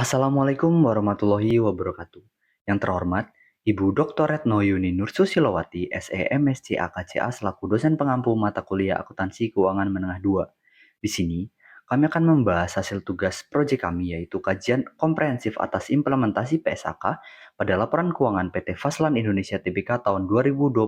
Assalamualaikum warahmatullahi wabarakatuh. Yang terhormat, Ibu Dr. Retno Yuni Nursusilowati, SEMSC AKCA selaku dosen pengampu mata kuliah Akuntansi Keuangan Menengah 2. Di sini, kami akan membahas hasil tugas proyek kami yaitu kajian komprehensif atas implementasi PSAK pada laporan keuangan PT Faslan Indonesia Tbk tahun 2024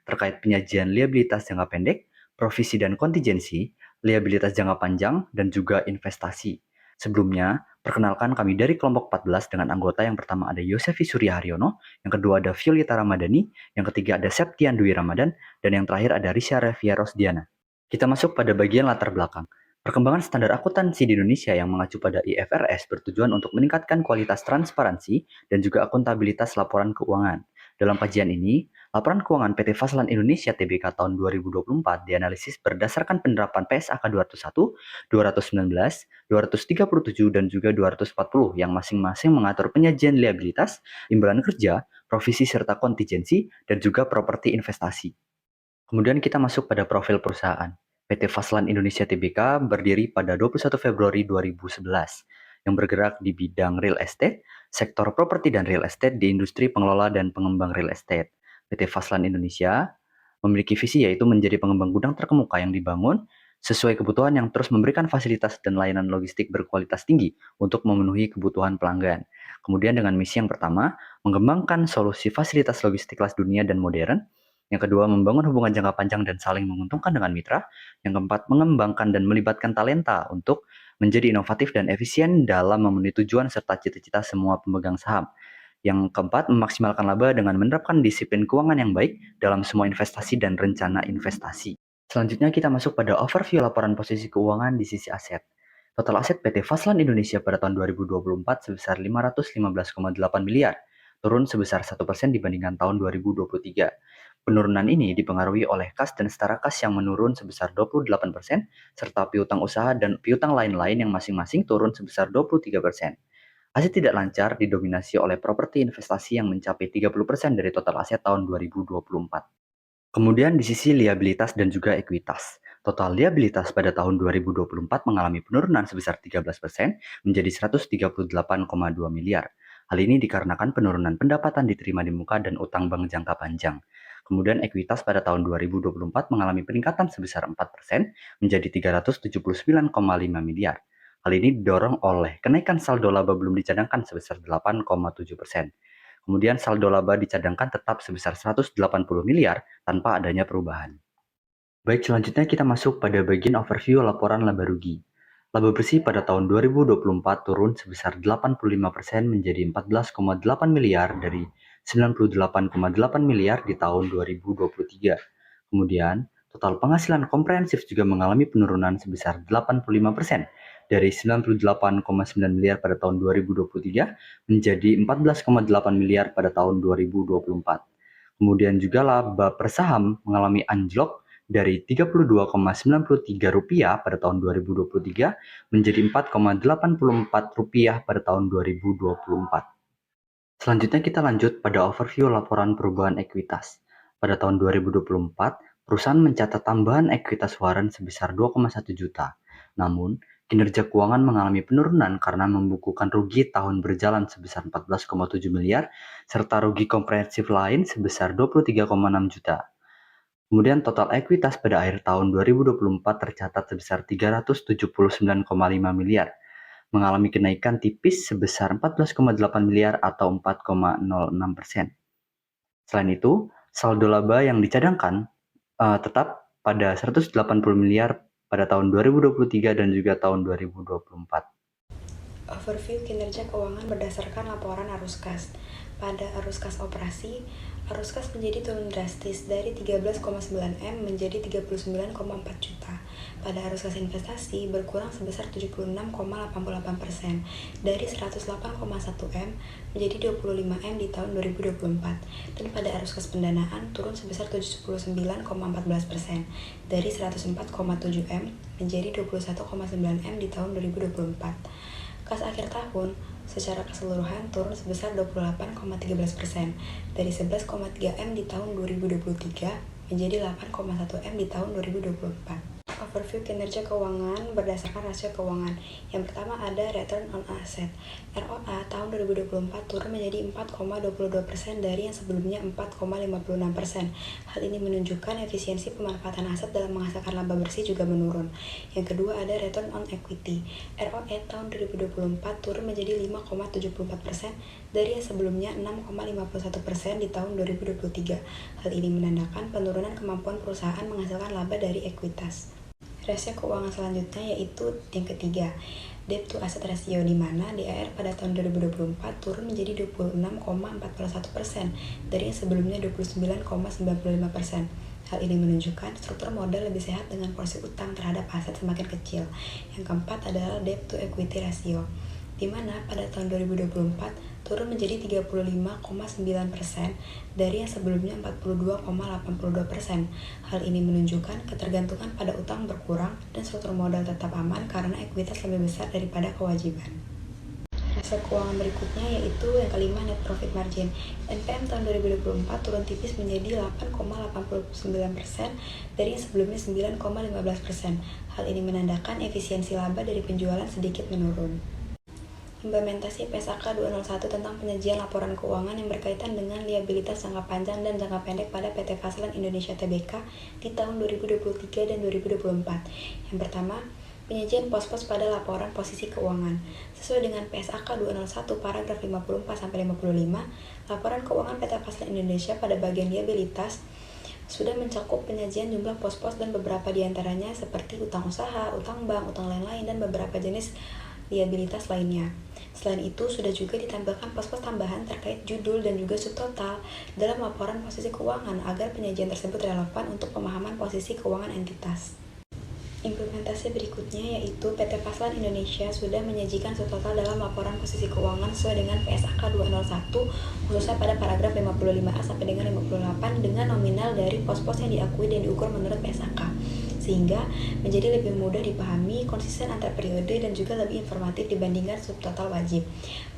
terkait penyajian liabilitas jangka pendek, provisi dan kontingensi, liabilitas jangka panjang, dan juga investasi. Sebelumnya, perkenalkan kami dari kelompok 14 dengan anggota yang pertama ada Yosefi Surya Haryono, yang kedua ada Violeta Ramadhani, yang ketiga ada Septian Dwi Ramadan, dan yang terakhir ada Risha Revia Rosdiana. Kita masuk pada bagian latar belakang. Perkembangan standar akuntansi di Indonesia yang mengacu pada IFRS bertujuan untuk meningkatkan kualitas transparansi dan juga akuntabilitas laporan keuangan. Dalam kajian ini, laporan keuangan PT Faslan Indonesia Tbk tahun 2024 dianalisis berdasarkan penerapan PSAK 201, 219, 237, dan juga 240 yang masing-masing mengatur penyajian liabilitas, imbalan kerja, provisi serta kontingensi, dan juga properti investasi. Kemudian kita masuk pada profil perusahaan. PT Faslan Indonesia Tbk berdiri pada 21 Februari 2011 yang bergerak di bidang real estate, sektor properti dan real estate di industri pengelola dan pengembang real estate. PT Faslan Indonesia memiliki visi yaitu menjadi pengembang gudang terkemuka yang dibangun sesuai kebutuhan yang terus memberikan fasilitas dan layanan logistik berkualitas tinggi untuk memenuhi kebutuhan pelanggan. Kemudian dengan misi yang pertama, mengembangkan solusi fasilitas logistik kelas dunia dan modern. Yang kedua, membangun hubungan jangka panjang dan saling menguntungkan dengan mitra. Yang keempat, mengembangkan dan melibatkan talenta untuk menjadi inovatif dan efisien dalam memenuhi tujuan serta cita-cita semua pemegang saham. Yang keempat, memaksimalkan laba dengan menerapkan disiplin keuangan yang baik dalam semua investasi dan rencana investasi. Selanjutnya kita masuk pada overview laporan posisi keuangan di sisi aset. Total aset PT Faslan Indonesia pada tahun 2024 sebesar 515,8 miliar, turun sebesar 1% dibandingkan tahun 2023. Penurunan ini dipengaruhi oleh kas dan setara kas yang menurun sebesar 28%, serta piutang usaha dan piutang lain-lain yang masing-masing turun sebesar 23%. Aset tidak lancar didominasi oleh properti investasi yang mencapai 30% dari total aset tahun 2024. Kemudian di sisi liabilitas dan juga ekuitas. Total liabilitas pada tahun 2024 mengalami penurunan sebesar 13% menjadi 138,2 miliar. Hal ini dikarenakan penurunan pendapatan diterima di muka dan utang bank jangka panjang. Kemudian ekuitas pada tahun 2024 mengalami peningkatan sebesar 4% menjadi 379,5 miliar. Hal ini didorong oleh kenaikan saldo laba belum dicadangkan sebesar 8,7%. Kemudian saldo laba dicadangkan tetap sebesar 180 miliar tanpa adanya perubahan. Baik, selanjutnya kita masuk pada bagian overview laporan laba rugi. Laba bersih pada tahun 2024 turun sebesar 85% menjadi 14,8 miliar dari 98,8 miliar di tahun 2023. Kemudian, total penghasilan komprehensif juga mengalami penurunan sebesar 85% dari 98,9 miliar pada tahun 2023 menjadi 14,8 miliar pada tahun 2024. Kemudian juga laba per saham mengalami anjlok dari Rp32,93 pada tahun 2023 menjadi Rp4,84 pada tahun 2024. Selanjutnya kita lanjut pada overview laporan perubahan ekuitas. Pada tahun 2024, perusahaan mencatat tambahan ekuitas waren sebesar 2,1 juta. Namun, kinerja keuangan mengalami penurunan karena membukukan rugi tahun berjalan sebesar 14,7 miliar, serta rugi komprehensif lain sebesar 23,6 juta. Kemudian total ekuitas pada akhir tahun 2024 tercatat sebesar 379,5 miliar, mengalami kenaikan tipis sebesar 14,8 miliar atau 4,06%. Selain itu, saldo laba yang dicadangkan tetap pada 180 miliar pada tahun 2023 dan juga tahun 2024. Overview kinerja keuangan berdasarkan laporan arus kas. Pada arus kas operasi, arus kas menjadi turun drastis dari 13,9 M menjadi 39,4 juta. Pada arus kas investasi berkurang sebesar 76,88% dari 108,1 M menjadi 25 M di tahun 2024. Dan pada arus kas pendanaan turun sebesar 79,14% dari 104,7 M menjadi 21,9 M di tahun 2024. Kas akhir tahun secara keseluruhan turun sebesar 28,13% dari 11,3 M di tahun 2023 menjadi 8,1 M di tahun 2024. overview kinerja keuangan berdasarkan rasio keuangan. Yang pertama ada return on asset. ROA tahun 2024 turun menjadi 4,22% dari yang sebelumnya 4,56%. Hal ini menunjukkan efisiensi pemanfaatan aset dalam menghasilkan laba bersih juga menurun. Yang kedua ada return on equity. ROE tahun 2024 turun menjadi 5,74% dari yang sebelumnya 6,51% di tahun 2023. Hal ini menandakan penurunan kemampuan perusahaan menghasilkan laba dari ekuitas. Rasio keuangan selanjutnya yaitu yang ketiga, debt to asset ratio, di mana DAR pada tahun 2024 turun menjadi 26,41% dari yang sebelumnya 29,95%. Hal ini menunjukkan struktur modal lebih sehat dengan porsi utang terhadap aset semakin kecil. Yang keempat adalah debt to equity ratio, di mana pada tahun 2024 turun menjadi 35,9% dari yang sebelumnya 42,82%. Hal ini menunjukkan ketergantungan pada utang berkurang dan struktur modal tetap aman karena ekuitas lebih besar daripada kewajiban. Rasio keuangan berikutnya yaitu yang kelima, net profit margin. NPM tahun 2024 turun tipis menjadi 8,89% dari yang sebelumnya 9,15%. Hal ini menandakan efisiensi laba dari penjualan sedikit menurun. Implementasi PSAK 201 tentang penyajian laporan keuangan yang berkaitan dengan liabilitas jangka panjang dan jangka pendek pada PT Faslen Indonesia Tbk di tahun 2023 dan 2024. Yang pertama, penyajian pos-pos pada laporan posisi keuangan. Sesuai dengan PSAK 201 paragraf 54-55, laporan keuangan PT Faslen Indonesia pada bagian liabilitas sudah mencakup penyajian jumlah pos-pos dan beberapa diantaranya seperti utang usaha, utang bank, utang lain-lain, dan beberapa jenis liabilitas lainnya. Selain itu, sudah juga ditampilkan pos-pos tambahan terkait judul dan juga subtotal dalam laporan posisi keuangan agar penyajian tersebut relevan untuk pemahaman posisi keuangan entitas. Implementasi berikutnya yaitu PT Faslan Indonesia sudah menyajikan subtotal dalam laporan posisi keuangan sesuai dengan PSAK 201 khususnya pada paragraf 55A sampai dengan 58 dengan nominal dari pos-pos yang diakui dan diukur menurut PSAK, sehingga menjadi lebih mudah dipahami, konsisten antar periode, dan juga lebih informatif dibandingkan subtotal wajib.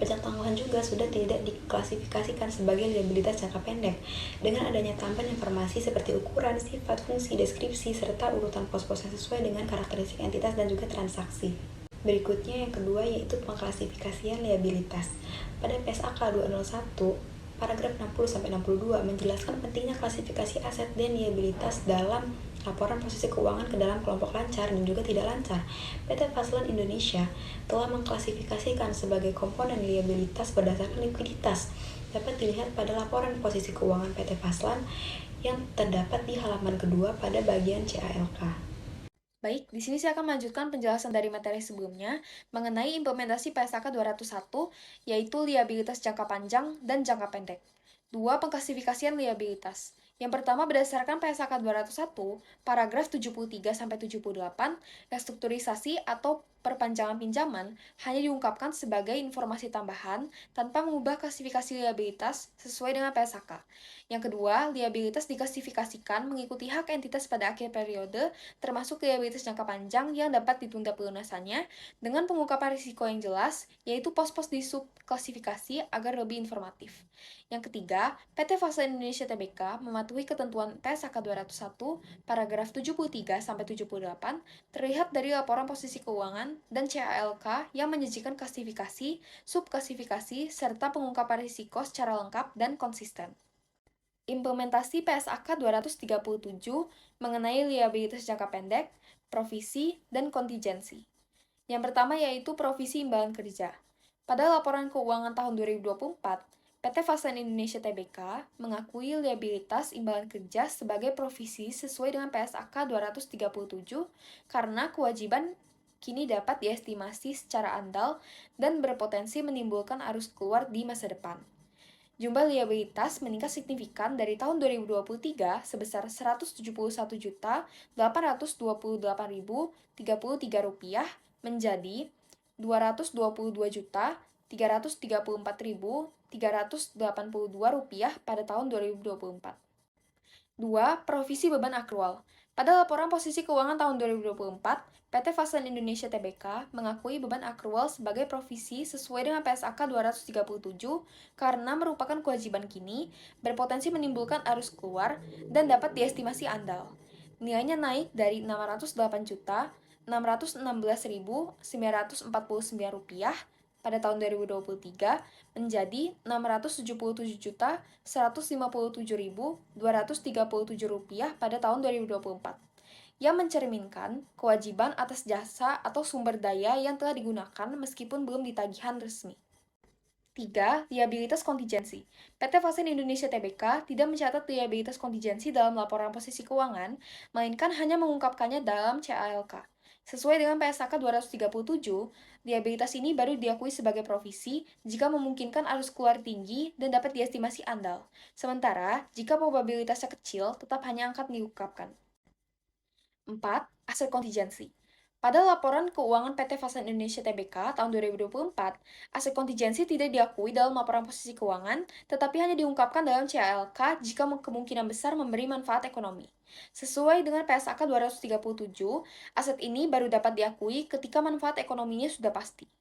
Pajak tangguhan juga sudah tidak diklasifikasikan sebagai liabilitas jangka pendek, dengan adanya tambahan informasi seperti ukuran, sifat, fungsi, deskripsi, serta urutan pos-pos yang sesuai dengan karakteristik entitas dan juga transaksi. Berikutnya yang kedua yaitu pengklasifikasian liabilitas. Pada PSAK 201, paragraf 60-62 menjelaskan pentingnya klasifikasi aset dan liabilitas dalam laporan posisi keuangan ke dalam kelompok lancar dan juga tidak lancar. PT Faslan Indonesia telah mengklasifikasikan sebagai komponen liabilitas berdasarkan likuiditas. Dapat dilihat pada laporan posisi keuangan PT Faslan yang terdapat di halaman kedua pada bagian CALK. Baik, di sini saya akan melanjutkan penjelasan dari materi sebelumnya mengenai implementasi PSAK 201, yaitu liabilitas jangka panjang dan jangka pendek. 2. Pengklasifikasian liabilitas. Yang pertama, berdasarkan PSAK 201, paragraf 73-78, restrukturisasi atau perpanjangan pinjaman hanya diungkapkan sebagai informasi tambahan tanpa mengubah klasifikasi liabilitas sesuai dengan PSAK. Yang kedua, liabilitas diklasifikasikan mengikuti hak entitas pada akhir periode, termasuk liabilitas jangka panjang yang dapat ditunda pelunasannya dengan pengungkapan risiko yang jelas, yaitu pos-pos di subklasifikasi agar lebih informatif. Yang ketiga, PT Faslen Indonesia Tbk mematuhi ketentuan PSAK 201, paragraf 73-78, terlihat dari laporan posisi keuangan dan CALK yang menyajikan klasifikasi, subklasifikasi, serta pengungkapan risiko secara lengkap dan konsisten. Implementasi PSAK 237 mengenai liabilitas jangka pendek, provisi, dan kontingensi. Yang pertama yaitu provisi imbalan kerja. Pada laporan keuangan tahun 2024, PT Faslen Indonesia Tbk mengakui liabilitas imbalan kerja sebagai provisi sesuai dengan PSAK 237 karena kewajiban kini dapat diestimasi secara andal dan berpotensi menimbulkan arus keluar di masa depan. Jumlah liabilitas meningkat signifikan dari tahun 2023 sebesar Rp171.828.033 menjadi Rp222.334.382 pada tahun 2024. 2. Provisi beban akrual. Pada laporan posisi keuangan tahun 2024, PT Faslen Indonesia Tbk mengakui beban akrual sebagai provisi sesuai dengan PSAK 237 karena merupakan kewajiban kini, berpotensi menimbulkan arus keluar, dan dapat diestimasi andal. Nilainya naik dari Rp608.616.949 pada tahun 2023 menjadi Rp677.157.237 pada tahun 2024, yang mencerminkan kewajiban atas jasa atau sumber daya yang telah digunakan meskipun belum ditagihan resmi. 3. Liabilitas kontingensi. PT Fasen Indonesia Tbk tidak mencatat liabilitas kontingensi dalam laporan posisi keuangan, melainkan hanya mengungkapkannya dalam CALK. Sesuai dengan PSAK 237, liabilitas ini baru diakui sebagai provisi jika memungkinkan arus keluar tinggi dan dapat diestimasi andal. Sementara, jika probabilitasnya kecil, tetap hanya akan diungkapkan. 4. Aset kontingensi. Pada laporan keuangan PT Fasen Indonesia Tbk tahun 2024, aset kontingensi tidak diakui dalam laporan posisi keuangan, tetapi hanya diungkapkan dalam CALK jika kemungkinan besar memberi manfaat ekonomi. Sesuai dengan PSAK 237, aset ini baru dapat diakui ketika manfaat ekonominya sudah pasti.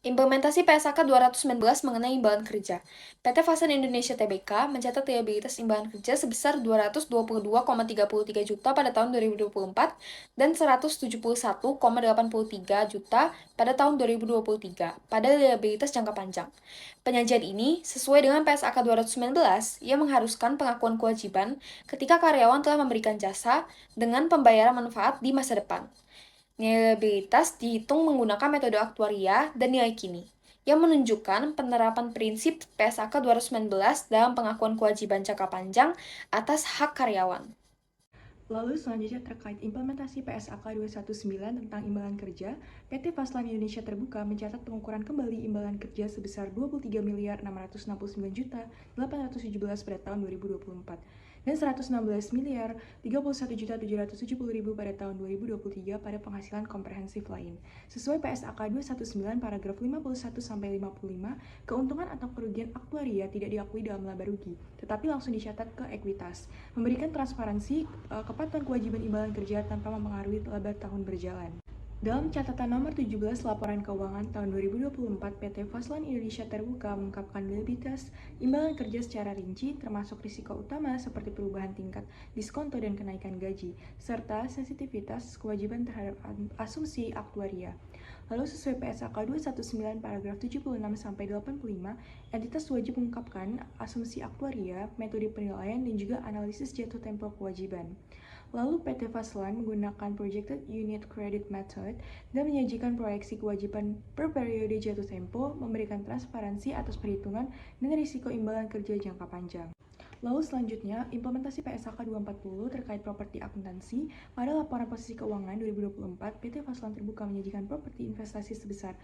Implementasi PSAK 219 mengenai imbalan kerja. PT Fasen Indonesia Tbk mencatat liabilitas imbalan kerja sebesar Rp222,33 juta pada tahun 2024 dan Rp171,83 juta pada tahun 2023 pada liabilitas jangka panjang. Penyajian ini sesuai dengan PSAK 219 yang mengharuskan pengakuan kewajiban ketika karyawan telah memberikan jasa dengan pembayaran manfaat di masa depan. Nilai liabilitas dihitung menggunakan metode aktuaria dan nilai kini, yang menunjukkan penerapan prinsip PSAK 219 dalam pengakuan kewajiban jangka panjang atas hak karyawan. Lalu selanjutnya terkait implementasi PSAK 219 tentang imbalan kerja, PT Faslan Indonesia Terbuka mencatat pengukuran kembali imbalan kerja sebesar Rp23.669.817 pada tahun 2024 dan Rp116.031.770.000 pada tahun 2023 pada penghasilan komprehensif lain. Sesuai PSAK 219 paragraf 51-55, keuntungan atau kerugian aktuaria tidak diakui dalam laba rugi, tetapi langsung dicatat ke ekuitas, memberikan transparansi kepatuhan kewajiban imbalan kerja tanpa mempengaruhi laba tahun berjalan. Dalam catatan nomor 17 laporan keuangan tahun 2024, PT Faslan Indonesia Terbuka mengungkapkan liabilitas imbalan kerja secara rinci, termasuk risiko utama seperti perubahan tingkat diskonto dan kenaikan gaji, serta sensitivitas kewajiban terhadap asumsi aktuaria. Lalu sesuai PSAK 219 paragraf 76-85, entitas wajib mengungkapkan asumsi aktuaria, metode penilaian, dan juga analisis jatuh tempo kewajiban. Lalu PT Faslan menggunakan Projected Unit Credit Method dan menyajikan proyeksi kewajiban per periode jatuh tempo, memberikan transparansi atas perhitungan dan risiko imbalan kerja jangka panjang. Lalu selanjutnya, implementasi PSAK 240 terkait properti akuntansi. Pada laporan posisi keuangan 2024, PT Faslan Terbuka menyajikan properti investasi sebesar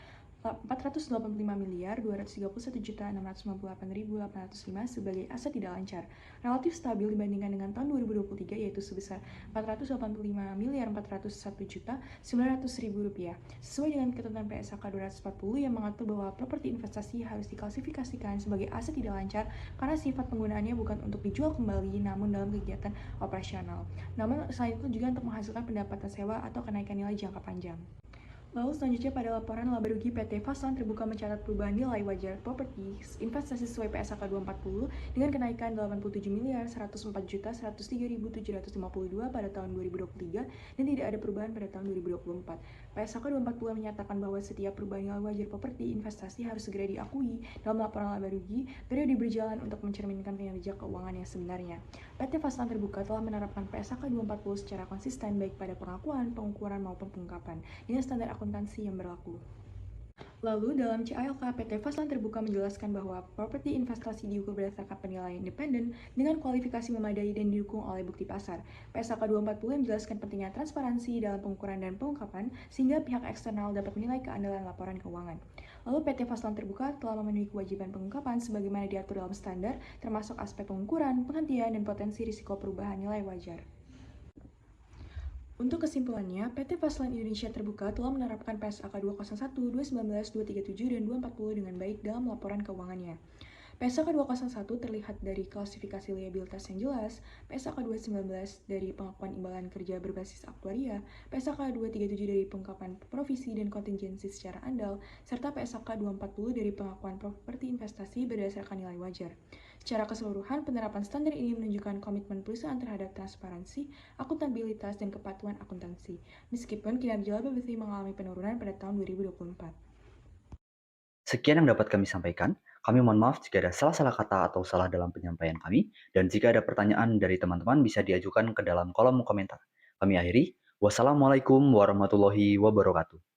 Rp485.231.698.805 sebagai aset tidak lancar, relatif stabil dibandingkan dengan tahun 2023, yaitu sebesar Rp485.401.900.000. Sesuai dengan ketentuan PSAK 240 yang mengatur bahwa properti investasi harus diklasifikasikan sebagai aset tidak lancar karena sifat penggunaannya bukan untuk dijual kembali, namun dalam kegiatan operasional. Namun selain itu juga untuk menghasilkan pendapatan sewa atau kenaikan nilai jangka panjang. Lalu selanjutnya pada laporan laba rugi PT Faslan Terbuka mencatat perubahan nilai wajar properti investasi sesuai PSAK 240 dengan kenaikan Rp87.104.103.752 pada tahun 2023 dan tidak ada perubahan pada tahun 2024. PSAK 240 menyatakan bahwa setiap perubahan nilai wajar properti investasi harus segera diakui dalam laporan laba rugi periode berjalan untuk mencerminkan kinerja keuangan yang sebenarnya. PT Faslan Terbuka telah menerapkan PSAK 240 secara konsisten baik pada pengakuan, pengukuran maupun pengungkapan dengan standar akuntansi yang berlaku. Lalu, dalam CALK, PT Faslan Terbuka menjelaskan bahwa properti investasi diukur berdasarkan penilaian independen dengan kualifikasi memadai dan didukung oleh bukti pasar. PSAK 240 menjelaskan pentingnya transparansi dalam pengukuran dan pengungkapan sehingga pihak eksternal dapat menilai keandalan laporan keuangan. Lalu PT Faslan Terbuka telah memenuhi kewajiban pengungkapan sebagaimana diatur dalam standar, termasuk aspek pengukuran, penghentian, dan potensi risiko perubahan nilai wajar. Untuk kesimpulannya, PT Faslan Indonesia Terbuka telah menerapkan PSAK 201, 219, 237, dan 240 dengan baik dalam laporan keuangannya. PSAK 201 terlihat dari klasifikasi liabilitas yang jelas, PSAK 219 dari pengakuan imbalan kerja berbasis aktuaria, PSAK 237 dari pengungkapan provisi dan kontingensi secara andal, serta PSAK 240 dari pengakuan properti investasi berdasarkan nilai wajar. Secara keseluruhan, penerapan standar ini menunjukkan komitmen perusahaan terhadap transparansi, akuntabilitas, dan kepatuhan akuntansi, meskipun kinerja laba bersih mengalami penurunan pada tahun 2024. Sekian yang dapat kami sampaikan. Kami mohon maaf jika ada salah-salah kata atau salah dalam penyampaian kami. Dan jika ada pertanyaan dari teman-teman bisa diajukan ke dalam kolom komentar. Kami akhiri. Wassalamualaikum warahmatullahi wabarakatuh.